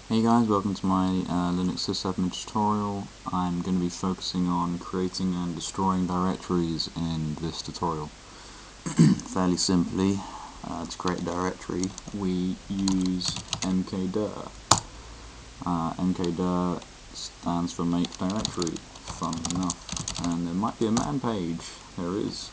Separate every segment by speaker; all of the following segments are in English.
Speaker 1: Hey guys, welcome to my Linux Sysadmin tutorial. I'm going to be focusing on creating and destroying directories in this tutorial. Fairly simply, to create a directory we use mkdir. Mkdir stands for make directory, fun enough, and there might be a man page, there is.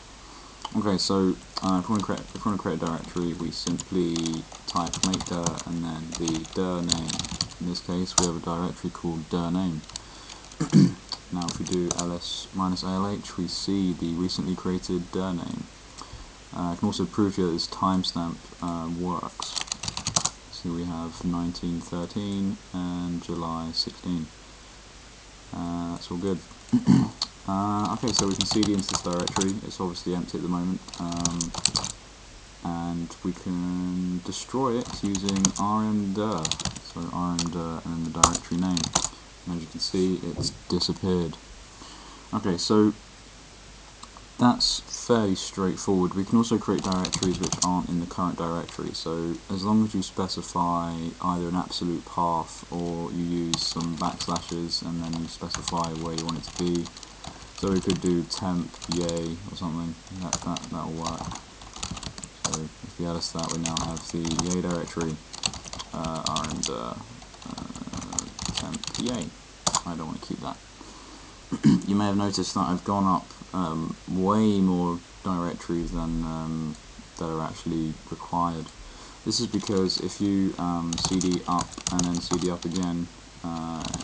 Speaker 1: Okay, so if we want to create a directory, we simply type mkdir and then the dir name. In this case, we have a directory called dir name. Now, if we do ls-alh, we see the recently created dir name. I can also prove here that this timestamp works. So we have 1913 and July 16. That's all good. Okay, so we can cd into this directory. It's obviously empty at the moment, and we can destroy it using rmdir. So rmdir and the directory name. And as you can see, it's disappeared. Okay, so that's fairly straightforward. We can also create directories which aren't in the current directory. So as long as you specify either an absolute path or you use some backslashes and then you specify where you want it to be. So we could do temp yay or something. That'll work. So if we add us that, we now have the yay directory rmdir temp yay. I don't want to keep that. You may have noticed that I've gone up way more directories than that are actually required. This is because if you cd up and then cd up again,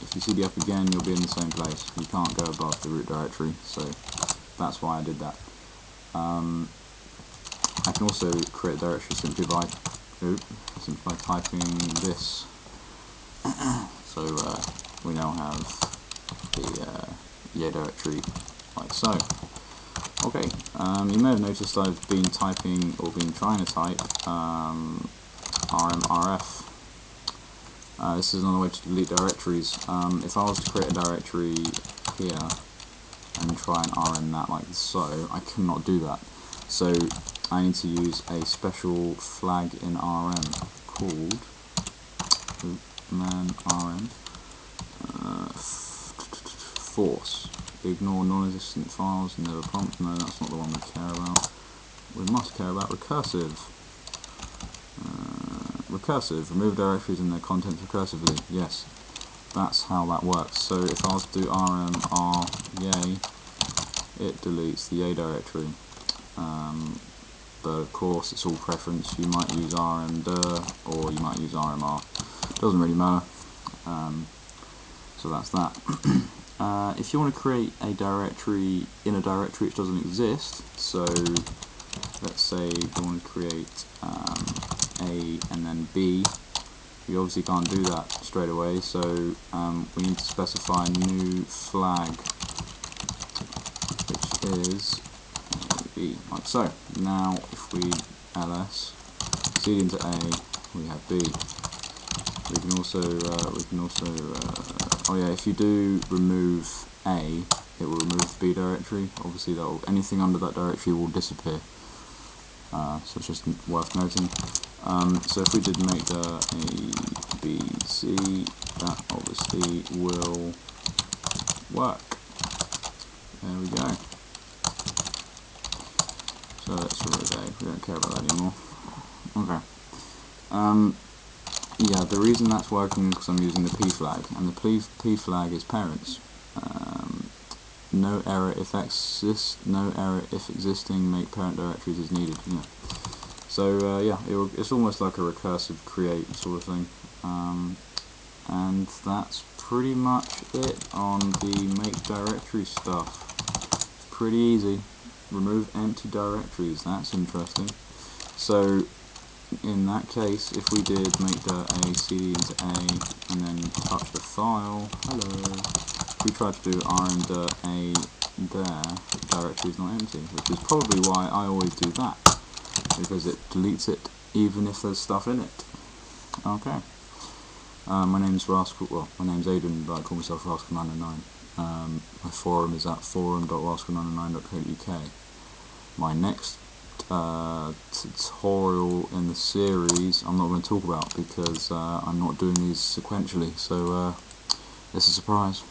Speaker 1: if you cd up again, you'll be in the same place. You can't go above the root directory, so that's why I did that. I can also create a directory simply by typing this. So we now have the yay directory like so. Okay, you may have noticed I've been typing, or been trying to type, rmrf. This is another way to delete directories. If I was to create a directory here and try and rm that like so, I cannot do that. So I need to use a special flag in rm called man-rm force. Ignore non-existent files, never prompt. No, that's not the one we care about. We must care about recursive. Recursive, remove directories and their contents recursively. Yes, that's how that works. So if I was to do rmr yay, it deletes the yay directory. But of course it's all preference. You might use rmdir or you might use rmr. Doesn't really matter. So that's that. If you want to create a directory in a directory which doesn't exist, so let's say you want to create A and then B, you obviously can't do that straight away, so we need to specify a new flag, which is B, like so. Now if we ls, cd into A, we have B. We can also oh yeah, if you do remove A, it will remove the B directory. Obviously anything under that directory will disappear. So it's just worth noting. So if we did make the A, B, C, that obviously will work. There we go. So let's remove A, we don't care about that anymore. Okay. Yeah, the reason that's working is because I'm using the p flag, and the p flag is parents. No error if existing, make parent directories as needed. Yeah. So yeah, it's almost like a recursive create sort of thing. And that's pretty much it on the make directory stuff. Pretty easy. Remove empty directories. That's interesting. So in that case, if we did make the A, cd into A, and then touch the file, hello, if we tried to do rmdir A there, the directory is not empty, which is probably why I always do that, because it deletes it even if there's stuff in it. Okay. My name's Aiden, but I call myself Rascal909. My forum is at forum.rascal909.co.uk. My next tutorial in the series I'm not going to talk about because I'm not doing these sequentially, so it's a surprise.